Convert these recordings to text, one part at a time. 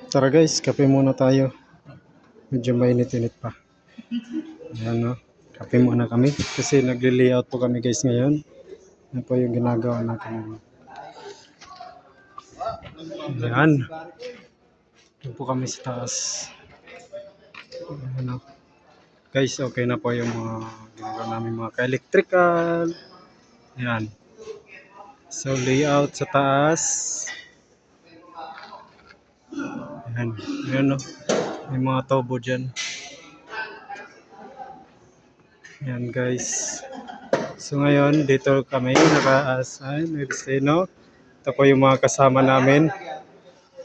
Tara guys, kape muna tayo. Medyo mainit-init pa. Ayan no. Kape muna kami kasi nagli-layout po kami guys ngayon. Yan po yung ginagawa natin. Ayan. Doon po kami sa taas. Ayan no. Guys, okay na po yung mga ginagawa namin mga ka-electrical. Ayan. So layout sa taas. Ayan. Ayan no. May mga tobo dyan. Ayan guys. So ngayon dito kami naka-no. Ito po yung mga kasama namin.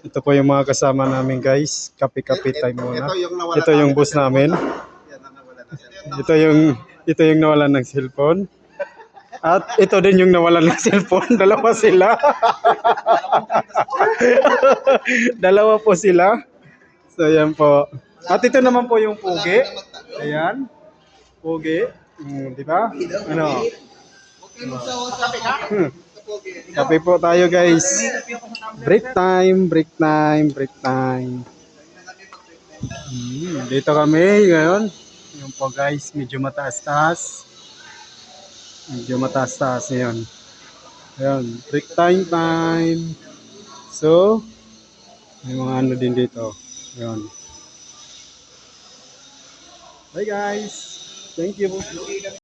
Ito po yung mga kasama namin guys. Kape-kape time muna. Ito yung boss namin. Ito yung nawalan ng cellphone. At ito din yung nawalan ng cellphone. Dalawa sila. Dalawa po sila. So yan po. At ito naman po yung pugi. Ayan. Pugi. Di ba? Ano? Kape po tayo guys. Break time, break time, break time. Dito kami ngayon. Yung po guys, medyo mataas-taas. Medyo mataas-taas ngayon. Ayan, break time time. So, may mga ano din dito. Ayan. Bye guys. Thank you.